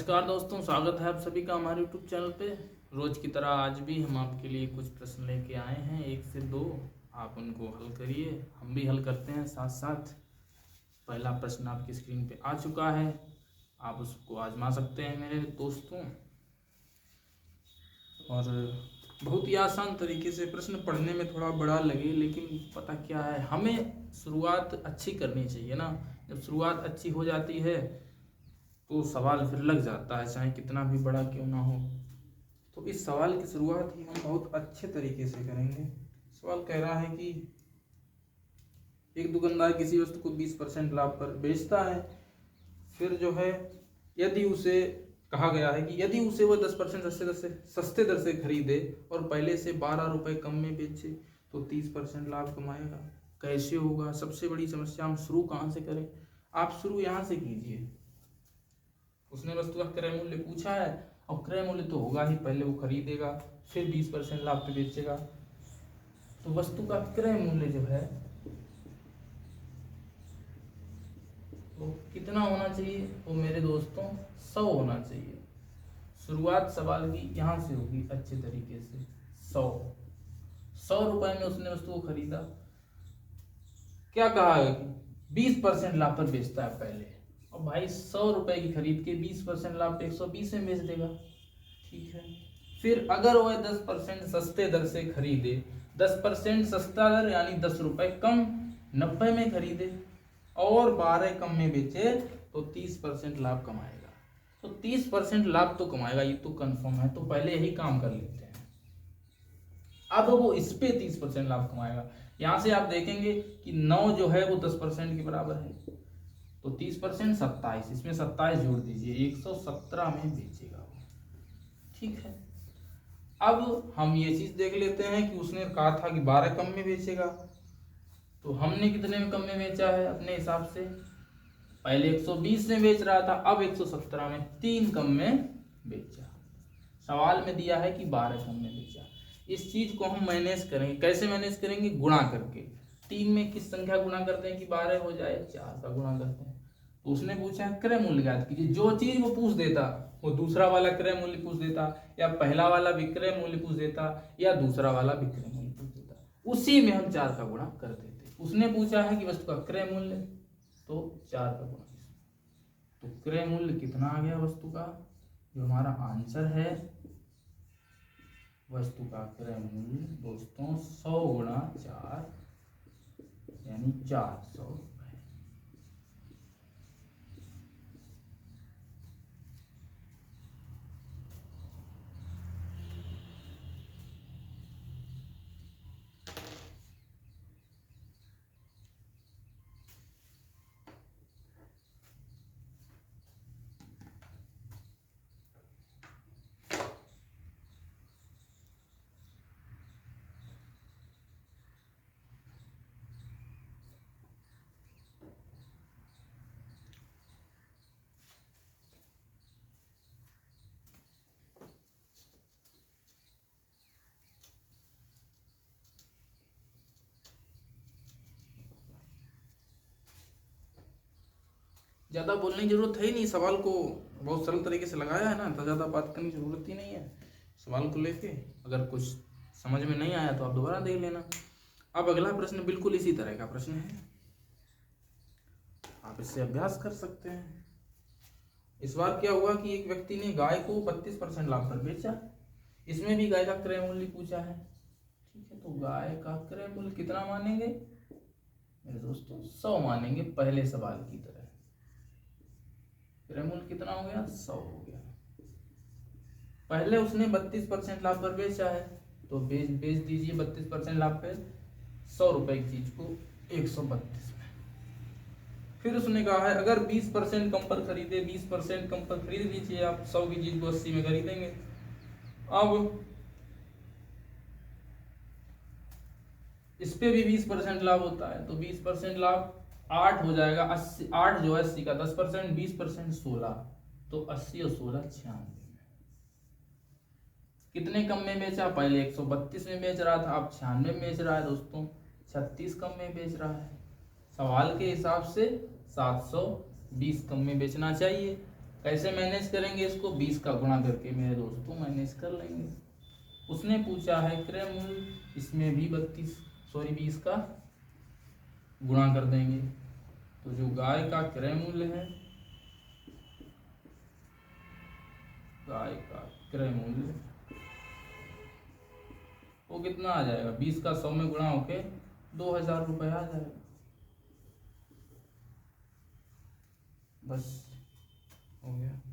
नमस्कार दोस्तों, स्वागत है आप सभी का हमारे YouTube चैनल पे। रोज की तरह आज भी हम आपके लिए कुछ प्रश्न लेके आए हैं, 1 से 2। आप उनको हल करिए, हम भी हल करते हैं साथ साथ। पहला प्रश्न आपकी स्क्रीन पे आ चुका है, आप उसको आजमा सकते हैं मेरे दोस्तों। और बहुत ही आसान तरीके से प्रश्न पढ़ने में थोड़ा बड़ा लगे, लेकिन पता क्या है, हमें शुरुआत अच्छी करनी चाहिए ना। जब शुरुआत अच्छी हो जाती है तो सवाल फिर लग जाता है, चाहे कितना भी बड़ा क्यों ना हो। तो इस सवाल की शुरुआत ही हम बहुत अच्छे तरीके से करेंगे। सवाल कह रहा है कि एक दुकानदार किसी वस्तु को 20% लाभ पर बेचता है। फिर जो है, यदि उसे कहा गया है कि यदि उसे वह 10% सस्ते दर से खरीदे और पहले से 12 रुपये कम में बेचे तो 30% लाभ कमाएगा। कैसे होगा? सबसे बड़ी समस्या, हम शुरू कहाँ से करें? आप शुरू यहाँ से कीजिए। उसने वस्तु का क्रय मूल्य पूछा है और क्रय मूल्य तो होगा ही, पहले वो खरीदेगा फिर 20% लाभ पे बेचेगा। तो वस्तु का क्रय मूल्य जो है वो कितना होना चाहिए? वो मेरे दोस्तों 100 होना चाहिए। शुरुआत सवाल की यहाँ से होगी अच्छे तरीके से। 100 रुपए में उसने वस्तु को खरीदा। क्या कहा है कि 20% लाभ पर बेचता है पहले, और भाई 100 रुपए की खरीद के 20% लाभ पे 120 में बेच देगा। ठीक है, फिर अगर वह 10% सस्ते दर से खरीदे, 10% सस्ता दर यानी 10 रुपए कम 90 में खरीदे और 12 कम में बेचे तो 30% लाभ कमाएगा। तो 30% लाभ तो कमाएगा, ये तो कंफर्म है। तो पहले यही काम कर लेते हैं। अब वो इस पे 30% लाभ कमाएगा। यहां से आप देखेंगे कि 9 जो है वो 10% के बराबर है, तो 30% 27, इसमें 27 जोड़ दीजिए, 117 में बेचेगा वो। ठीक है, अब हम ये चीज देख लेते हैं कि उसने कहा था कि 12 कम में बेचेगा, तो हमने कितने में कम में बेचा है अपने हिसाब से? पहले 120 में बेच रहा था, अब 117 में 3 कम में बेचा। सवाल में दिया है कि 12 कम में बेचा। इस चीज को हम मैनेज करेंगे। कैसे मैनेज करेंगे? गुणा करके। 3 में किस संख्या गुणा करते हैं कि 12 हो जाए? 4 का गुणा करते हैं। तो उसने पूछा क्रय मूल्य ज्ञात कीजिए। जो चीज वो पूछ देता वो दूसरा वाला क्रय मूल्य पूछ देता, या पहला वाला विक्रय मूल्य पूछ देता, या दूसरा वाला विक्रय मूल्य पूछ देता, उसी में हम 4 का गुणा कर देते। उसने पूछा है कि वस्तु का क्रय मूल्य, तो 4 का गुणा। तो क्रय मूल्य कितना आ गया वस्तु का? जो हमारा आंसर है, वस्तु का क्रय मूल्य दोस्तों 100 गुणा 4 यानी 400। ज़्यादा बोलने की जरूरत है ही नहीं, सवाल को बहुत सरल तरीके से लगाया है ना, तो ज़्यादा बात करने की जरूरत ही नहीं है सवाल को लेके। अगर कुछ समझ में नहीं आया तो आप दोबारा देख लेना। अब अगला प्रश्न बिल्कुल इसी तरह का प्रश्न है, आप इससे अभ्यास कर सकते हैं। इस बार क्या हुआ कि एक व्यक्ति ने गाय को 32% लाभ पर बेचा। इसमें भी गाय का क्रय मूल्य पूछा है। ठीक है, तो गाय का क्रय मूल्य कितना मानेंगे मेरे दोस्तों? 100 मानेंगे, पहले सवाल की तरह। क्रय मूल्य कितना हो गया? 100 हो गया। पहले उसने 32% लाभ पर बेचा है, तो बेच दीजिए 32% लाभ पे 100 रुपए की चीज को 132 में। फिर उसने कहा है अगर 20% कम पर खरीदे, 20% कम पर खरीद लीजिए आप, 100 की चीज को 80 में खरीदेंगे। अब इस पे भी 20% लाभ होता है, तो 20% लाभ 8 हो जाएगा। 80, 8 जो है 80 का 10%, 20% 16, तो 80 और 16 96। कितने कम में बेचा? पहले 132 में बेच रहा था, अब 96 में बेच रहा है दोस्तों, 36 कम में बेच रहा है। सवाल के हिसाब से 720 कम में बेचना चाहिए। कैसे मैनेज करेंगे इसको? 20 का गुणा करके मेरे दोस्तों मैनेज कर लेंगे। उसने पूछा है क्रय मूल्य, इसमें भी 20 का गुणा कर देंगे। तो जो गाय का क्रय मूल्य है, गाय का क्रय मूल्य वो कितना आ जाएगा? 20 का 100 में गुणा होके 2000 रुपये आ जाएगा। बस हो गया।